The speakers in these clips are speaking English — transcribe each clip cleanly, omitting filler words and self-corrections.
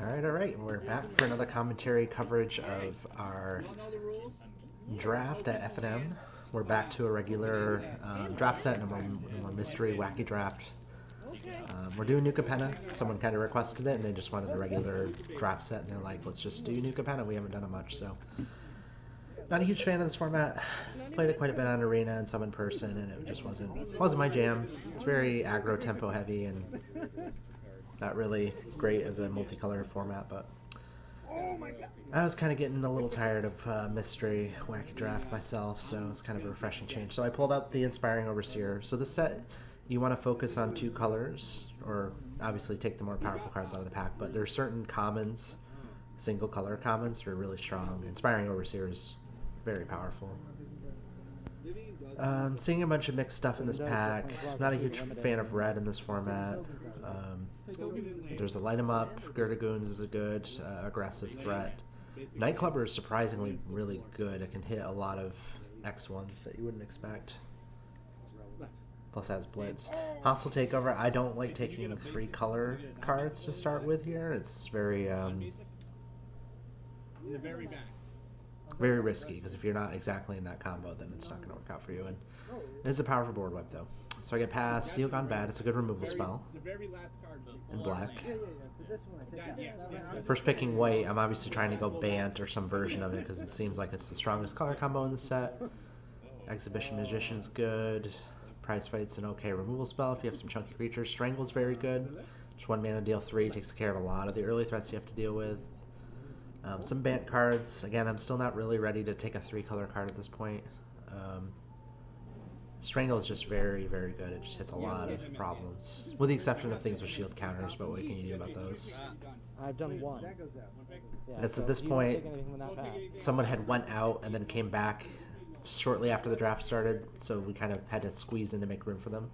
All right. We're back for another commentary coverage of our draft at FNM. We're back to a regular draft set, no more mystery, wacky draft. We're doing New Capenna. Someone kind of requested it, and they just wanted a regular draft set, and they're like, let's just do New Capenna. We haven't done it much, so. Not a huge fan of this format. Played it quite a bit on Arena and some in person, and it just wasn't my jam. It's very aggro tempo heavy and not really great as a multicolor format, but I was kind of getting a little tired of mystery wacky draft myself, so it's kind of a refreshing change. So I pulled out the Inspiring Overseer. So this set, you want to focus on two colors, or obviously take the more powerful cards out of the pack, but there are certain commons, single color commons, that are really strong. Inspiring Overseer is very powerful. Seeing a bunch of mixed stuff in this pack. Not a huge fan of red in this format. There's a Light 'em Up. Gerdagoons is a good aggressive threat. Nightclubber is surprisingly really good. It can hit a lot of X1s that you wouldn't expect. Plus has Blitz. Hostile Takeover. I don't like taking 3 color cards to start with here. It's very very risky, because if you're not exactly in that combo, then it's not going to work out for you. And it's a powerful board wipe, though. So I get past Steel Gone Bad. It's a good removal spell. In black. First picking white, I'm obviously trying to go Bant or some version of it, because it seems like it's the strongest color combo in the set. Exhibition Magician's good. Prize Fight's an okay removal spell if you have some chunky creatures. Strangle's very good. Just 1 mana, deal 3. Takes care of a lot of the early threats you have to deal with. Some Bant cards. Again, I'm still not really ready to take a 3-color card at this point. Strangle is just very, very good. It just hits a lot of problems. With the exception of things with shield counters, but what can you do about those? I've done 1. Yeah, That's so at this you point, don't take anything from that pack. someone had went out and then came back shortly after the draft started, so we kind of had to squeeze in to make room for them.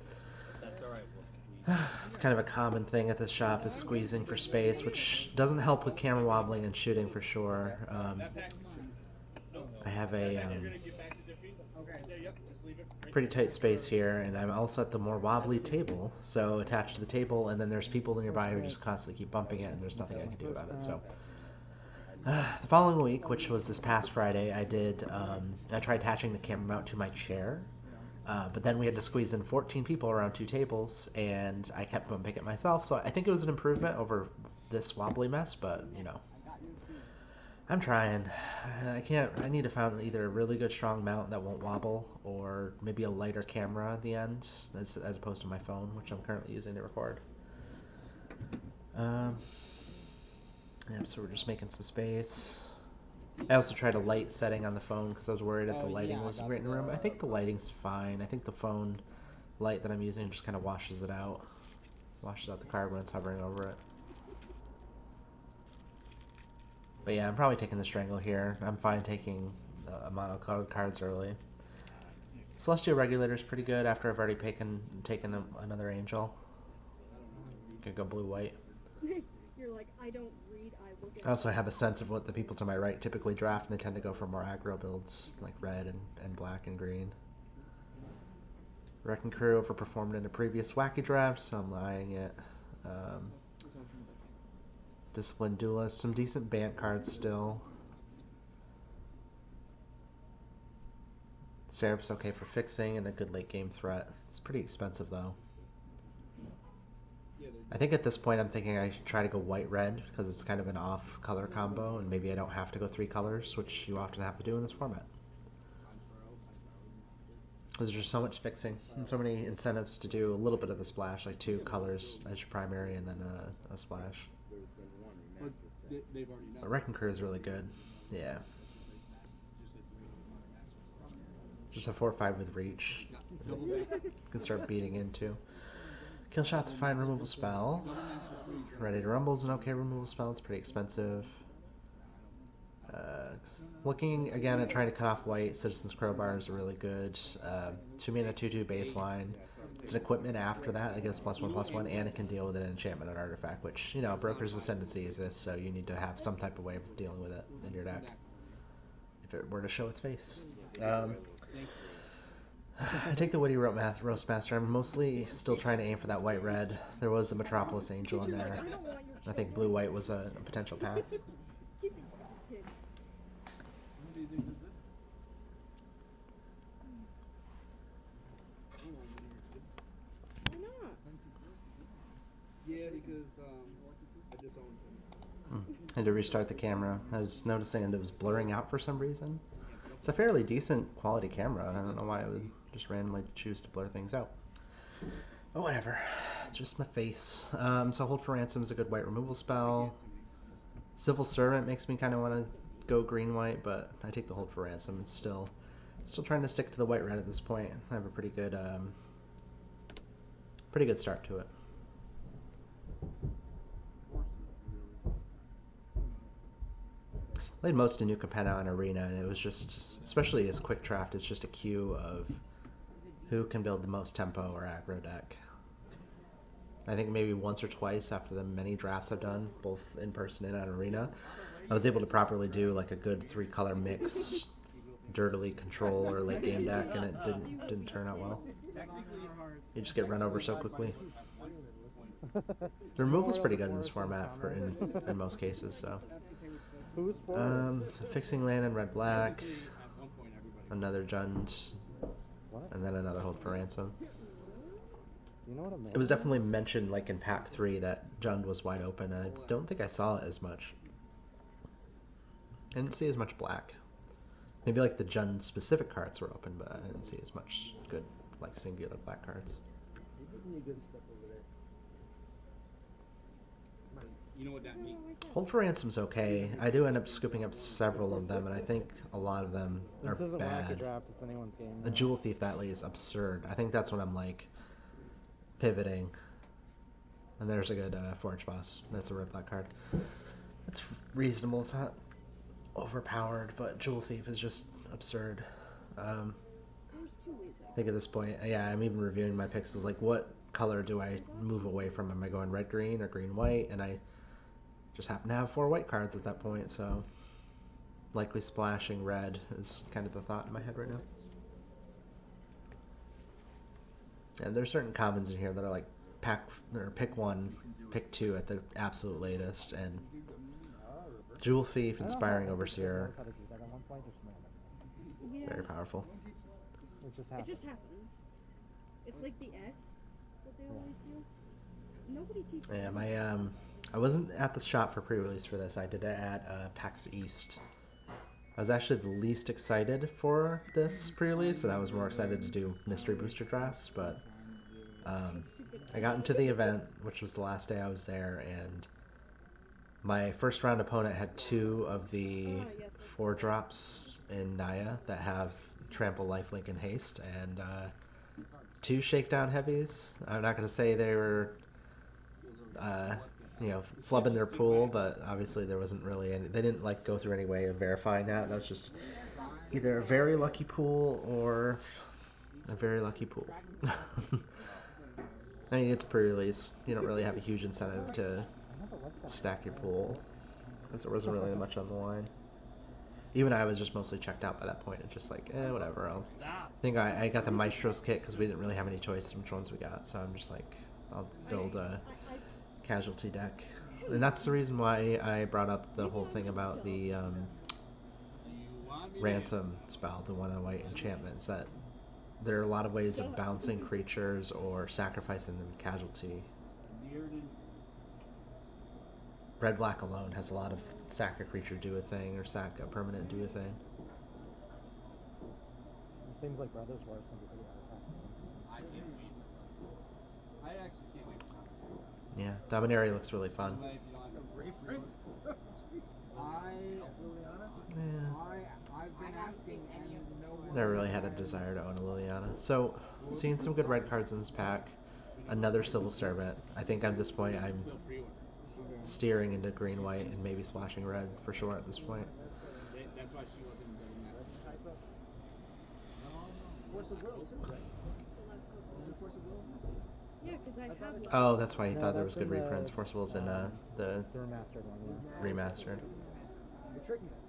It's kind of a common thing at this shop, is squeezing for space, which doesn't help with camera wobbling and shooting for sure. I have a pretty tight space here, and I'm also at the more wobbly table, so attached to the table, and then there's people nearby who just constantly keep bumping it, and there's nothing I can do about it. So the following week, which was this past Friday, I tried attaching the camera mount to my chair. But then we had to squeeze in 14 people around 2 tables, and I kept bumping it myself. So I think it was an improvement over this wobbly mess, but, you know, I'm trying. I need to find either a really good strong mount that won't wobble, or maybe a lighter camera at the end, as opposed to my phone, which I'm currently using to record. Yeah, so we're just making some space. I also tried a light setting on the phone because I was worried that the lighting wasn't great in the room. I think the lighting's fine. I think the phone light that I'm using just kind of washes it out. Washes out the card when it's hovering over it. But yeah, I'm probably taking the Strangle here. I'm fine taking monocolored cards early. Celestial Regulator's pretty good after I've already taken another Angel. Could go blue-white. You're like, I don't read, I look at. I also have a sense of what the people to my right typically draft, and they tend to go for more aggro builds, like red and black and green. Wrecking Crew overperformed in a previous wacky draft, so I'm eyeing it. Disciplined Duelist, some decent Bant cards still. Seraph's okay for fixing and a good late game threat. It's pretty expensive though. I think at this point I'm thinking I should try to go white-red because it's kind of an off-color combo, and maybe I don't have to go 3 colors, which you often have to do in this format. There's just so much fixing and so many incentives to do a little bit of a splash, like 2 colors as your primary and then a splash. But Wrecking Crew is really good. Yeah. Just a 4/5 with reach. You can start beating into. Kill Shot's a fine removal spell. Ready to Rumble's an okay removal spell. It's pretty expensive. Looking again at trying to cut off white, Citizen's Crowbar is really good. 2 mana 2/2 baseline. It's an equipment after that that gets +1/+1, and it can deal with an enchantment and artifact, which, you know, Broker's Ascendancy is this, so you need to have some type of way of dealing with it in your deck if it were to show its face. I take the Witty Roastmaster. I'm mostly still trying to aim for that white-red. There was a Metropolis Angel in there. I think blue-white was a potential path. Keep it for kids. What do you think this is? Why not? Yeah, because I disowned him. Had to restart the camera. I was noticing it was blurring out for some reason. It's a fairly decent quality camera. I don't know why it would just randomly choose to blur things out. But whatever. It's just my face. So Hold for Ransom is a good white removal spell. Civil Servant makes me kind of want to go green-white, but I take the Hold for Ransom. It's still trying to stick to the white-red at this point. I have a pretty good start to it. Played most of New Capenna on Arena, and it was just, especially as quick draft, it's just a queue of who can build the most tempo or aggro deck. I think maybe once or twice after the many drafts I've done, both in person and on Arena, I was able to properly do like a good 3-color mix, dirtily control or late game deck, and it didn't turn out well. You just get run over so quickly. The removal's pretty good in this format in most cases, so. Who's for Fixing land in red-black, another Jund, What? and then another Hold for Ransom. You know what I mean? It was definitely mentioned, like in pack 3, that Jund was wide open, and I don't think I saw it as much. I didn't see as much black. Maybe like the Jund specific cards were open, but I didn't see as much good, like singular black cards. You're giving me good stuff over there. You know what that means? Hold for Ransom's okay. I do end up scooping up several of them, and I think a lot of them are This isn't Wacky bad. Draft, it's anyone's game. A Jewel Thief that late is absurd. I think that's when I'm like pivoting. And there's a good Forge Boss. That's a red black card. It's reasonable. It's not overpowered, but Jewel Thief is just absurd. There's 2 ways I think at this point, yeah, I'm even reviewing my picks as like, what color do I move away from? Am I going red-green or green-white? And I just happen to have 4 white cards at that point, so likely splashing red is kind of the thought in my head right now. And there's certain commons in here that are like pick 1, pick 2 at the absolute latest, and Jewel Thief, Inspiring Overseer, Yeah. very powerful. It just It happens. just happens. It's like the S that they always do. Nobody teaches Yeah, them. my I wasn't at the shop for pre-release for this. I did it at PAX East. I was actually the least excited for this pre-release, and I was more excited to do mystery booster drafts, but I got into the event, which was the last day I was there, and my first round opponent had 2 of the 4 drops in Naya that have Trample, Lifelink, and Haste, and 2 Shakedown Heavies. I'm not going to say they were, flubbing their pool, but obviously there wasn't really any. They didn't like go through any way of verifying that. That was just either a very lucky pool or a very lucky pool. I mean, it's pre-release. You don't really have a huge incentive to stack your pool, because there wasn't really much on the line. Even I was just mostly checked out by that point. It's just like, whatever. I think I got the Maestro's kit because we didn't really have any choice which ones we got. So I'm just like, I'll build a casualty deck. And that's the reason why I brought up the whole thing about the ransom spell, the 1 white enchantments, that there are a lot of ways of bouncing creatures or sacrificing them to casualty. Red black alone has a lot of sack a creature do a thing or sack a permanent do a thing. It seems like Brothers War is going to be pretty hard. I can't wait. I actually can't wait. Yeah, Dominaria looks really fun. I've been asking and no one. Never really had a desire to own a Liliana. So, seeing some good red cards in this pack. Another Civil Servant. I think at this point I'm steering into green-white and maybe splashing red for sure at this point. That's why she wasn't doing that. Force of will too, right? Force of will. Yeah, because I have one. Oh, that's why you No, thought there was that's good in the, reprints. Force Will's in the The remastered one, yeah. remastered.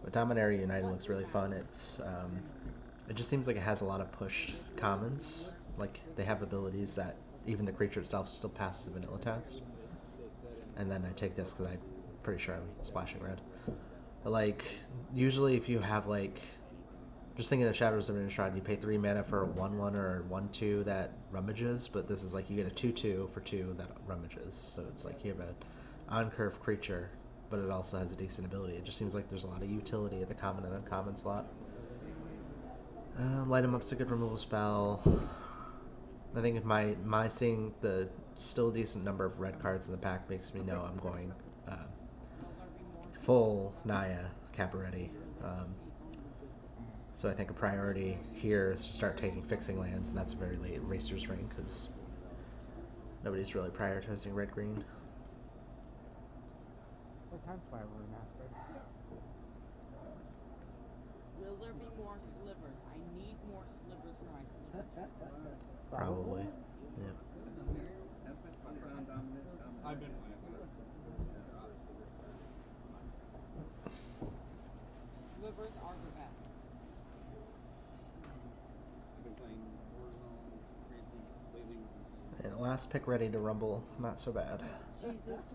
But Dominaria United looks really fun. It's it just seems like it has a lot of pushed commons. Like they have abilities that even the creature itself still passes the vanilla test. and then I take this because I'm pretty sure I'm splashing red. But, like, usually if you have, like, just thinking of Shadows of Innistrad, you pay 3 mana for a 1/1 or 1/2 that rummages, but this is like you get a 2/2 for 2 that rummages. So it's like you have an on-curve creature, but it also has a decent ability. It just seems like there's a lot of utility at the common and uncommon slot. Light 'em up's a good removal spell. I think if my seeing the still decent number of red cards in the pack makes me know I'm going full Naya Cabaretti. So I think a priority here is to start taking fixing lands, and that's a very late Racer's Ring because nobody's really prioritizing red-green. So Time Spire remastered. Will there be more slivers? I need more slivers for my slivers. Probably. Yeah. I've been Slivers are the best. I've been playing Warzone lately. And last pick ready to rumble. Not so bad. Jesus.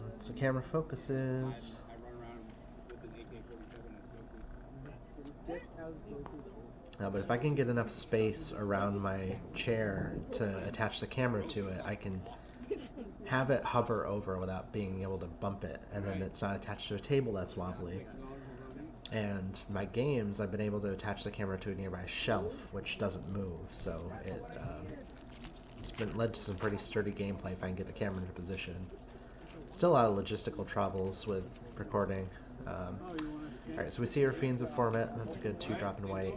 Once the camera focuses. I run around with an AK-47 as Goku. But if I can get enough space around my chair to attach the camera to it, I can have it hover over without being able to bump it, and then it's not attached to a table that's wobbly. And my games, I've been able to attach the camera to a nearby shelf, which doesn't move, so it's been led to some pretty sturdy gameplay if I can get the camera into position. Still a lot of logistical troubles with recording. Alright, so we see our Fiends of Format. That's a good 2-drop in white.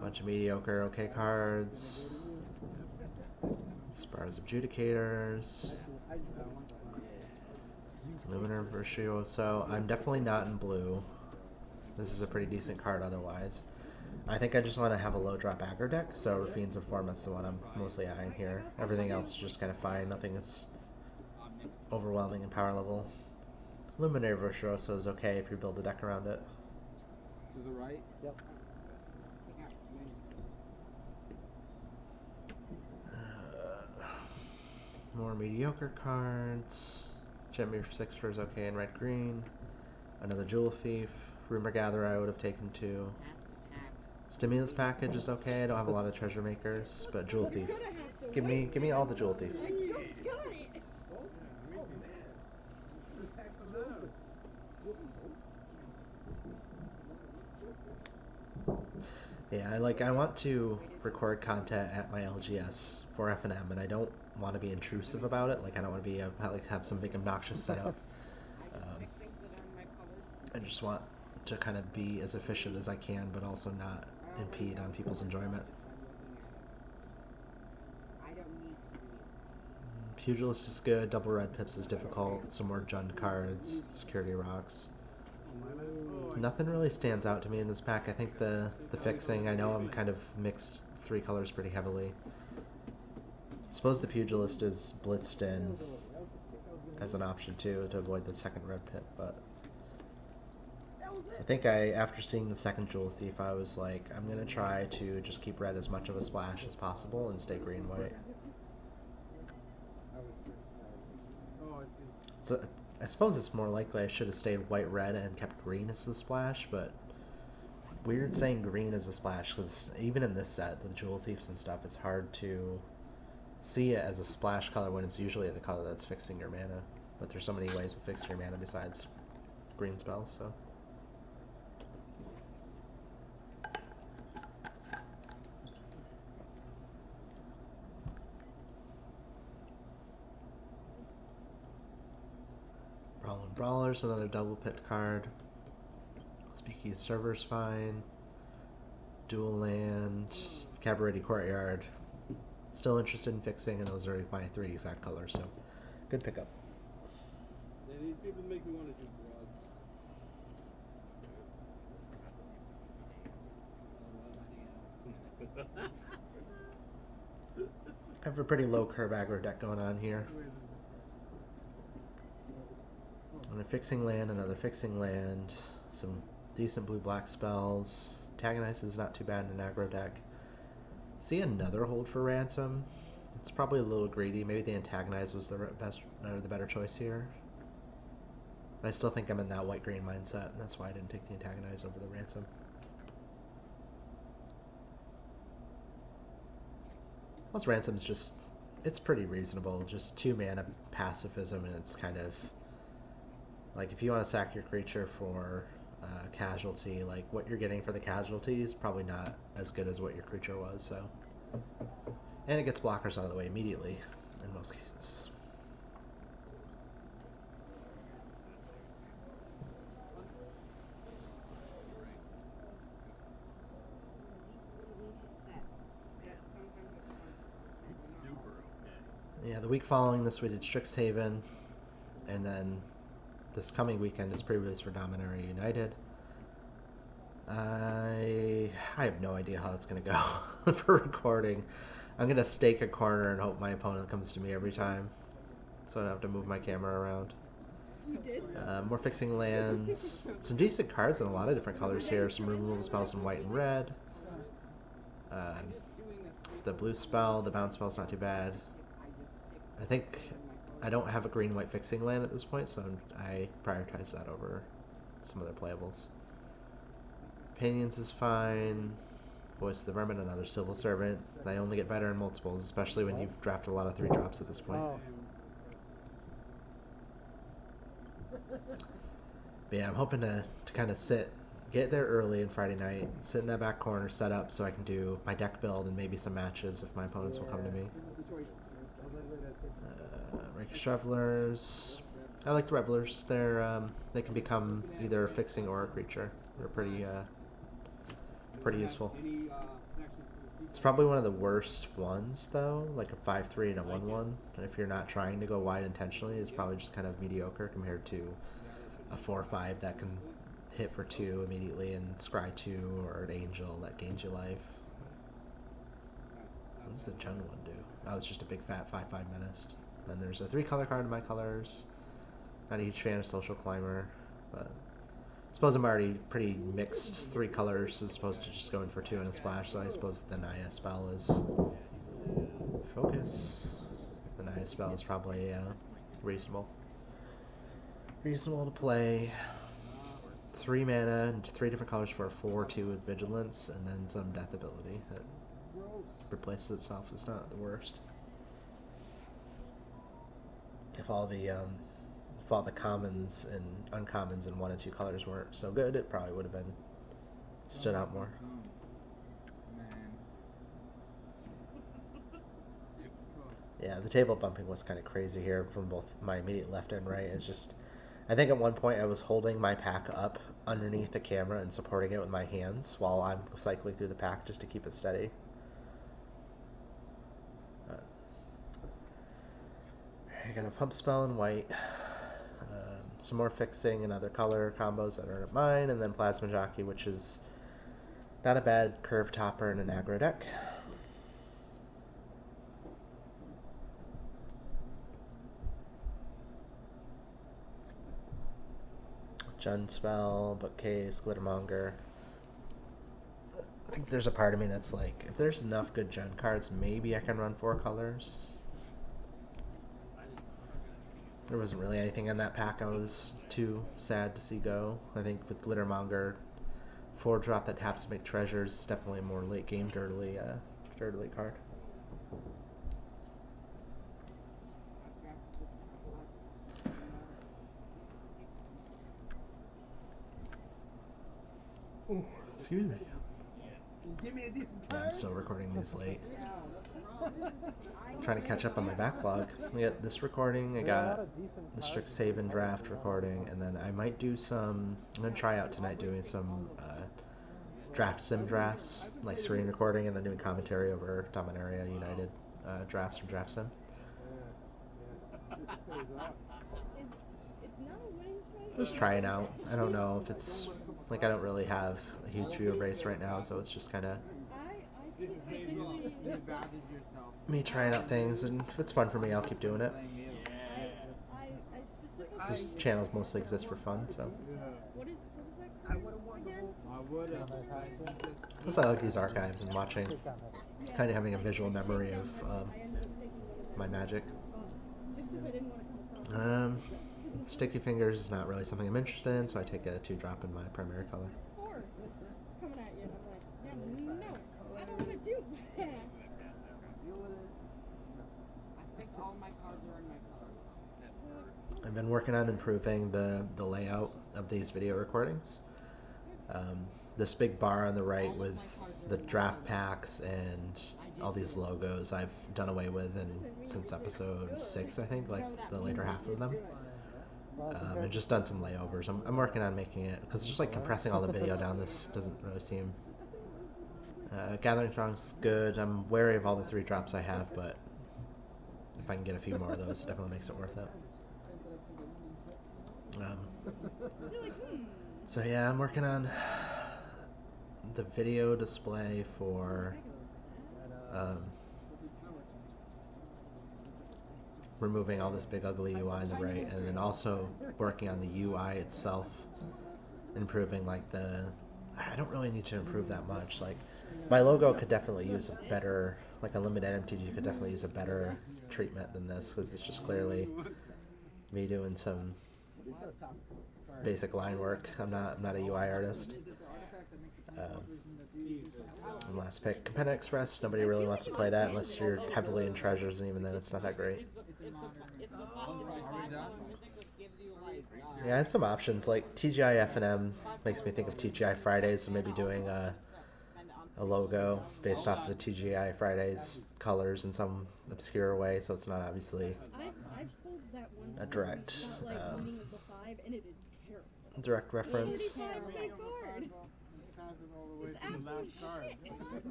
Bunch of mediocre okay cards. Spars of Judicators. Luminar Virtuoso. I'm definitely not in blue. This is a pretty decent card otherwise. I think I just want to have a low drop aggro deck, so Fiends of Format's the one I'm mostly eyeing here. Everything else is just kind of fine. Nothing is overwhelming in power level. Luminary Virtuoso is okay if you build a deck around it. To the right? Yep. More mediocre cards. Jetmir 6 is okay in red-green. Another Jewel Thief. Rumor Gatherer I would have taken 2. Stimulus Package is okay. I don't have a lot of Treasure Makers, but Jewel Thief. Give me all the Jewel Thieves. Yeah, I want to record content at my LGS for FNM, and I don't want to be intrusive about it. Like, I don't want to be have some big obnoxious setup. I just want to kind of be as efficient as I can, but also not impede on people's enjoyment. Pugilist is good. Double red pips is difficult. Some more Jund cards. Security rocks. Nothing really stands out to me in this pack. I think the fixing, I know I'm kind of mixed 3 colors pretty heavily. I suppose the Pugilist is blitzed in as an option too to avoid the second red pip, but I think after seeing the second Jewel Thief, I was like, I'm going to try to just keep red as much of a splash as possible and stay green-white. So I suppose it's more likely I should have stayed white-red and kept green as the splash, but weird saying green as a splash, because even in this set, with Jewel Thieves and stuff, it's hard to see it as a splash color when it's usually the color that's fixing your mana. But there's so many ways to fix your mana besides green spells, so... Brawler's another double pipped card. Speakeasy Server's fine. Dual land. Cabaretti Courtyard. Still interested in fixing, and those are my 3 exact colors, so good pickup. Yeah, these people make me want to do drugs. I have a pretty low curve aggro deck going on here. Another fixing land, another fixing land, some decent blue-black spells. Antagonize is not too bad in an aggro deck. See another Hold for Ransom. It's probably a little greedy. Maybe the antagonize was the best or the better choice here. But I still think I'm in that white-green mindset, and that's why I didn't take the antagonize over the ransom. Plus, ransom's just, it's pretty reasonable. Just 2 mana pacifism, and it's kind of like if you want to sack your creature for casualty, like what you're getting for the casualty is probably not as good as what your creature was. So, and it gets blockers out of the way immediately in most cases. Yeah, the week following this we did Strixhaven, and then this coming weekend is pre-release for Dominaria United. I have no idea how it's going to go for recording. I'm going to stake a corner and hope my opponent comes to me every time, so I don't have to move my camera around. You did? More fixing lands. Some decent cards in a lot of different colors here. Some removal spells in white and red. The blue spell, the bounce spell's not too bad. I think I don't have a green-white fixing land at this point, so I prioritize that over some other playables. Opinions is fine. Voice of the Vermin, another Civil Servant. They only get better in multiples, especially when you've drafted a lot of 3-drops at this point. Oh. But yeah, I'm hoping to kind of get there early on Friday night, sit in that back corner, set up so I can do my deck build and maybe some matches if my opponents will come to me. Rakish Revelers. I like the Revelers. They can become either a fixing or a creature. They're pretty useful. It's probably one of the worst ones though, like a 5/3 and a 1/1. If you're not trying to go wide intentionally, it's probably just kind of mediocre compared to a 4/5 that can hit for 2 immediately and scry 2, or an Angel that gains you life. What does the Jund one do? Oh, it's just a big fat 5/5 menace. Then there's a 3-color card in my colors. Not a huge fan of Social Climber, but I suppose I'm already pretty mixed 3 colors as opposed to just going for 2 and a splash, so I suppose the Naya spell is focus. The Naya spell is probably reasonable. Reasonable to play. 3 mana and 3 different colors for a 4/2 with Vigilance, and then some death ability that replaces itself is not the worst. If all the commons and uncommons in 1 and 2 colors weren't so good, it probably would have been stood out more. Yeah, the table bumping was kind of crazy here from both my immediate left and right. It's just, I think at one point I was holding my pack up underneath the camera and supporting it with my hands while I'm cycling through the pack just to keep it steady. I got a pump spell in white, some more fixing and other color combos that aren't mine, and then Plasma Jockey, which is not a bad curve topper in an aggro deck. Jund spell, Bookcase, Glittermonger. I think there's a part of me that's like, if there's enough good Jund cards, maybe I can run 4 colors. There wasn't really anything in that pack I was too sad to see go. I think with Glittermonger, 4-drop that taps to make treasures is definitely a more late game dirtily card. Ooh, excuse me. Give me a decent Yeah, I'm still recording these late. I'm trying to catch up on my backlog. I got this recording, I got the Strixhaven draft recording, and then I might do some, I'm going to try out tonight doing some draft sim drafts, like screen recording, and then doing commentary over Dominaria United drafts from Draft Sim. It's not a winning strategy. Just trying out. I don't know if it's, like, I don't really have a huge viewer base right now, so it's just kind of I specifically me trying out things, and if it's fun for me, I'll keep doing it. I specifically This channels mostly exist for fun, so. what is that card again? Plus I like these archives and watching, kind of having a visual memory of my magic. Just because I didn't want to come across. Sticky fingers is not really something I'm interested in, so I take a 2-drop in my primary color. Four coming at you, and I'm like, yeah, no, I don't want to do that. Deal with it. I think all my cards are in my color. I've been working on improving the layout of these video recordings. This big bar on the right with the draft packs and all these logos I've done away with since episode 6, I think, like the later half of them. I've just done some layovers. I'm working on making it, because just like compressing all the video down, this doesn't really seem... Gathering Strong's good. I'm wary of all the 3 drops I have, but if I can get a few more of those, it definitely makes it worth it. So yeah, I'm working on the video display for removing all this big ugly UI on the right, and then also working on the UI itself, improving like I don't really need to improve that much. Like, my logo could definitely use a better, like a limited MTG could definitely use a better treatment than this, because it's just clearly me doing some basic line work. I'm not a UI artist. And last pick, Capenna Express. Nobody really wants to play that unless you're heavily in treasures, and even then it's not that great. Yeah, I have some options, like TGIFNM makes me think of TGI Fridays, so maybe doing a logo based off of the TGI Fridays colors in some obscure way, so it's not obviously I've pulled that one a direct winning the 5, and it is terrible. direct reference. 85 safe card. It's absolute shit.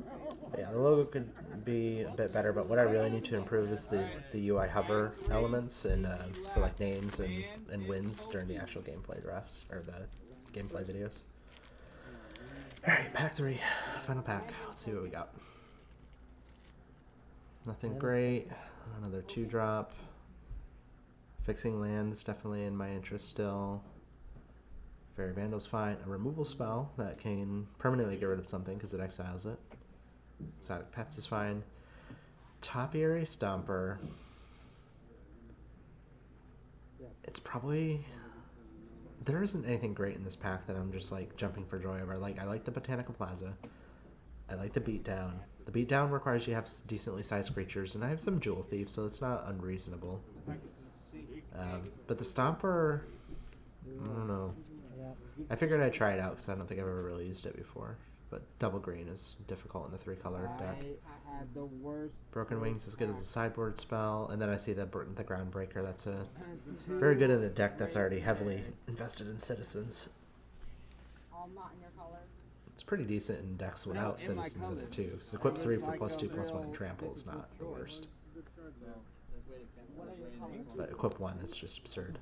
But yeah, the logo could be a bit better, but what I really need to improve is the UI hover elements and for like names and wins during the actual gameplay drafts, or the gameplay videos. Alright, pack 3, final pack. Let's see what we got. Nothing great. Another 2-drop. Fixing land is definitely in my interest still. Fairy Vandal's fine. A removal spell that can permanently get rid of something because it exiles it. Exotic Pets is fine. Topiary Stomper. It's probably... There isn't anything great in this pack that I'm just like jumping for joy over. I like the Botanical Plaza. I like the Beatdown. The Beatdown requires you to have decently sized creatures, and I have some Jewel Thief, so it's not unreasonable. But the Stomper, I don't know. I figured I'd try it out because I don't think I've ever really used it before. But double green is difficult in the 3-color deck. I have the worst. Broken Wings is good as a sideboard spell, and then I see the Groundbreaker. That's a very good in a deck that's already heavily invested in citizens. All not in your colors. It's pretty decent in decks without citizens in it too. So equip 3 for +2/+1 and trample is not the worst. What are your colors? But equip 1 is just absurd.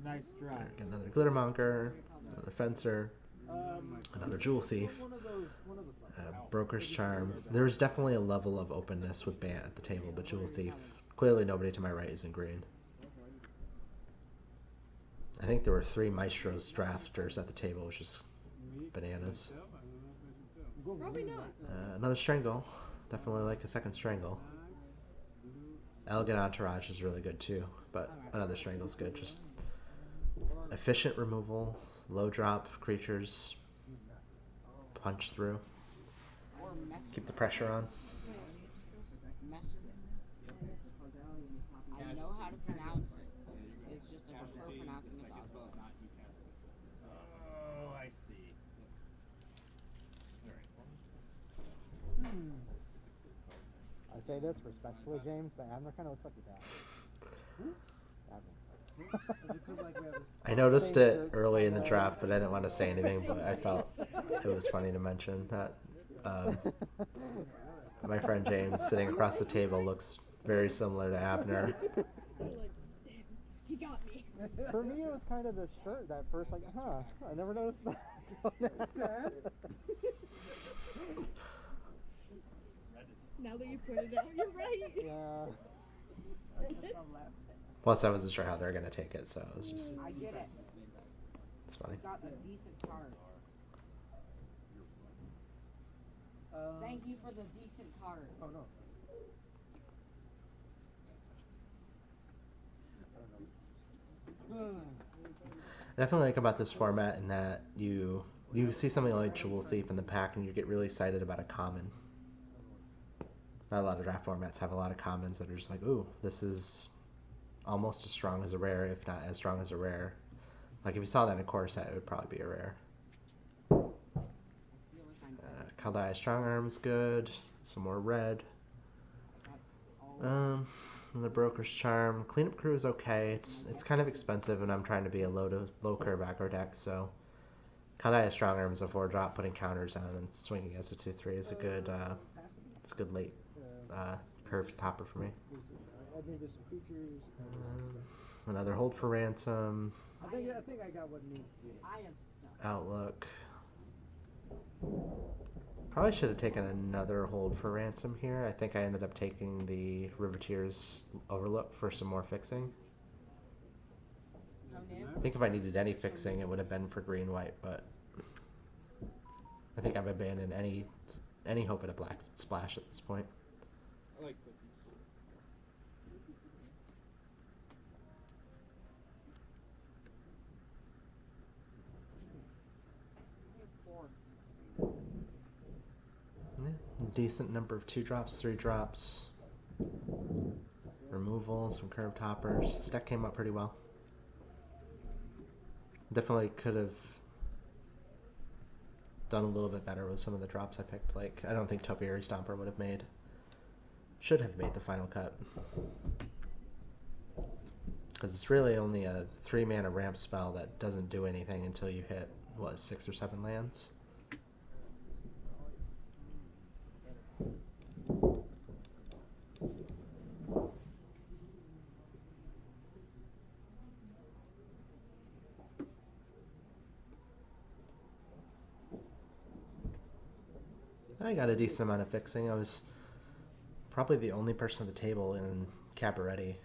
Nice try. Get another Glittermonger, another Fencer, another Jewel Thief, Broker's Charm. There's definitely a level of openness with Bant at the table, but Jewel Thief, clearly nobody to my right is in green. I think there were 3 Maestros drafters at the table, which is bananas. Probably not. Another Strangle. Definitely like a second Strangle. Elegant Entourage is really good too, but another Strangle's good. Just efficient removal, low drop creatures, punch through, keep the pressure on. I know how to pronounce it. It's just I prefer pronouncing it out. Oh, I see. I say this respectfully, James, but Abner kind of looks like your dad. Abner. I noticed it early in the draft, but I didn't want to say anything, but I felt it was funny to mention that my friend James sitting across the table looks very similar to Abner. Like, damn, he got me. For me, it was kind of the shirt that first, like, I never noticed that. Now that you put it out, you're right. Yeah. Plus, I wasn't sure how they're gonna take it, so it was just, I get it. it's funny. Got a decent card. Thank you for the decent card. Oh, no. I definitely like about this format in that you see something like Jewel Thief in the pack and you get really excited about a common. Not a lot of draft formats have a lot of commons that are just like, ooh, this is almost as strong as a rare, if not as strong as a rare. Like if you saw that in a core set, it would probably be a rare. Kaldaya Strong Arm is good. Some more red. The Broker's Charm. Cleanup Crew is okay. It's kind of expensive, and I'm trying to be a low curve aggro deck, so Kaldaya Strong Arm is a 4-drop, putting counters on and swinging as a 2/3 is a good it's a good late curve topper for me. Another Hold for Ransom. I think I got what needs to be. I am stuck. Outlook. Probably should have taken another Hold for Ransom here. I think I ended up taking the Riveteer's Overlook for some more fixing. I think if I needed any fixing, it would have been for green-white, but I think I've abandoned any hope at a black splash at this point. I like cookies. Yeah, decent number of 2-drops, 3-drops. Removal, some curve toppers. This deck came out pretty well. Definitely could have done a little bit better with some of the drops I picked. Like, I don't think Topiary Stomper would have should have made the final cut. Because it's really only a 3-mana ramp spell that doesn't do anything until you hit, what, 6 or 7 lands? I got a decent amount of fixing. I was probably the only person at the table in Cabaretti.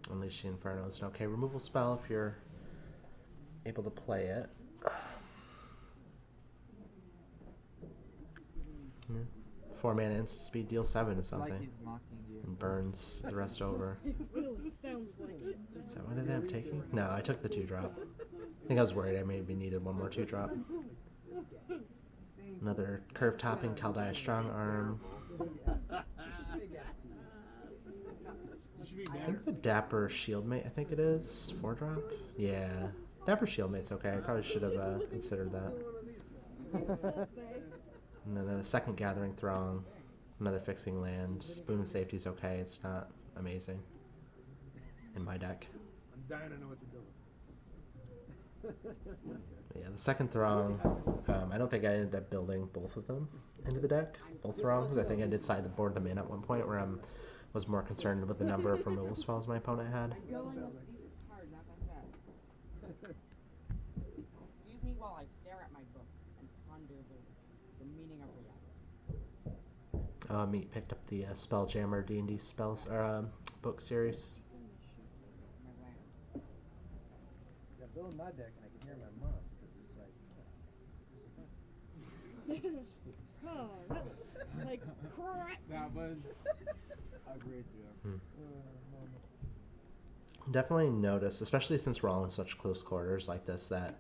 Unleash the Inferno is an okay removal spell if you're able to play it. Yeah. 4-mana instant speed, deal 7 to something. Like he's mocking you. And burns the rest over. It really sounds like it. Is that what I ended up taking? No, I took the 2-drop. I think I was worried I maybe needed one more 2-drop. Another curve topping, Kaldaya Strong Arm. I think the Dapper Shieldmate, I think it is. 4-drop? Yeah. Dapper Shieldmate's okay. I probably should have considered that. And then a second Gathering Throng. Another fixing land. Boom Safety's okay. It's not amazing in my deck. I'm dying to know what to do. Yeah, the second Throng, I don't think I ended up building both of them into the deck. Both Throngs. I think I did sideboard them in at one point where I was more concerned with the number of removal spells my opponent had. Going with these cards, not that bad. Excuse me while I stare at my book and ponder the meaning of reality. Meat picked up the Spelljammer D&D spells book series. Yeah, building my deck and I can hear my mom because it's like, Oh, that was like crap. That was a great job. Definitely notice, especially since we're all in such close quarters like this, that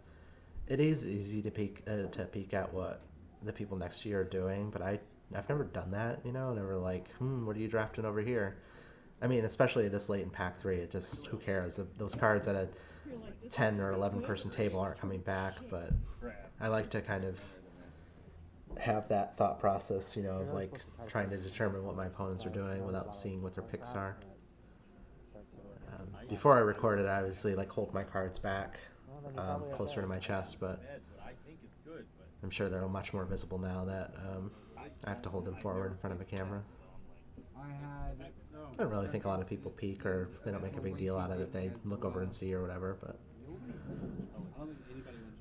it is easy to peek at what the people next to you are doing, but I've never done that, you know, never like, what are you drafting over here? I mean, especially this late in pack 3, it just, who cares? Those cards at a 10 or 11 person table aren't coming back, but I like to kind of have that thought process, you know, of like trying to determine what my opponents are doing without seeing what their picks are. Before I recorded, I obviously like hold my cards back closer to my chest, but I'm sure they're much more visible now that I have to hold them forward in front of a camera. I don't really think a lot of people peek or they don't make a big deal out of it if they look over and see or whatever, but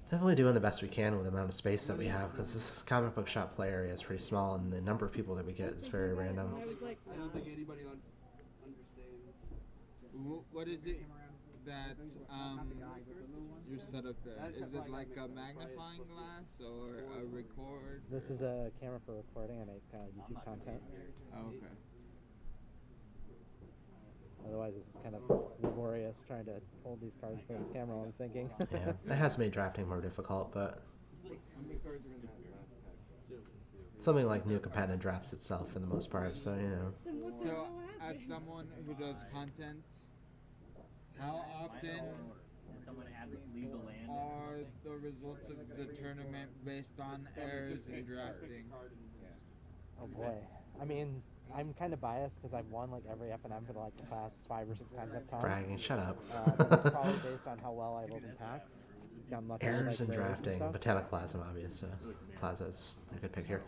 definitely doing the best we can with the amount of space that we have, because this comic book shop play area is pretty small and the number of people that we get is very random. I was like, I don't think anybody understands. What is it that you set up there? Is it like a magnifying glass or a record? This is a camera for recording. I make YouTube content. Oh, okay. kind of laborious trying to hold these cards for this camera while I'm thinking. Yeah, that has made drafting more difficult, but How many cards are in that last pack? something like New Capenna drafts itself for the most part, so you know. Then what the So, hell as happened? someone who does content, how often Someone add legal land. are the results of the tournament based on errors in drafting? Oh boy. I mean, I'm kind of biased because I've won like every FNM for the, like the past 5 or 6 times I've come. Bragging, shut up. But it's probably based on how well I've opened packs. I'm lucky with, Errors like, in rares and drafting. stuff. Botaniclasm, obvious. Plaza's a good pick here.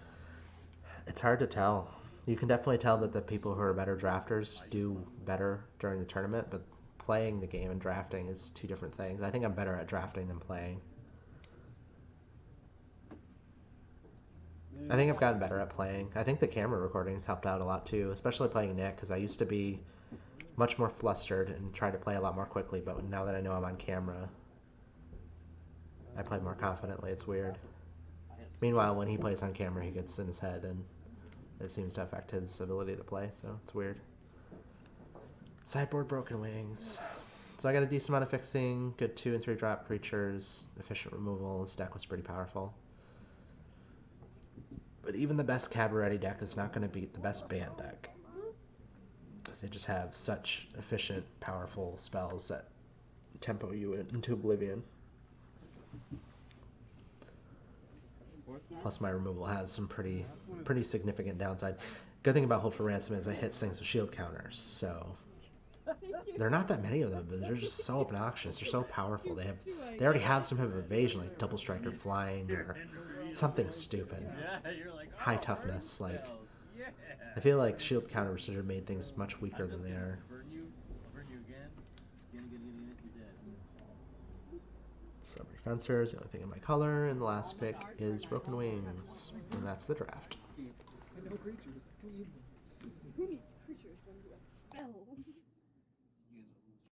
It's hard to tell. You can definitely tell that the people who are better drafters do better during the tournament, but playing the game and drafting is two different things. I think I'm better at drafting than playing. I think I've gotten better at playing. I think the camera recordings helped out a lot too, especially playing Nick, because I used to be much more flustered and try to play a lot more quickly, but now that I know I'm on camera, I play more confidently. It's weird. Meanwhile, when he plays on camera, he gets in his head, and it seems to affect his ability to play, so it's weird. Sideboard Broken Wings. So I got a decent amount of fixing, good 2 and 3 drop creatures, efficient removal. This deck was pretty powerful. But even the best Cabaret deck is not going to beat the best band deck, because they just have such efficient, powerful spells that tempo you into oblivion. Plus my removal has some pretty significant downside. Good thing about Hold for Ransom is it hits things with shield counters, so there are not that many of them, but they're just so obnoxious. They're so powerful. They already have some type of evasion, like double striker flying or something stupid. Yeah, you're like, oh, High toughness, burn like spells. Yeah. I feel like shield counters should have made things much weaker I'm than just they gonna are. burn you again. Again, you're dead. Celebrity Fencers, the only thing in my color, and the last pick is Broken Wings, and that's the draft. And no creatures. Who needs them? Who needs creatures when you have spells?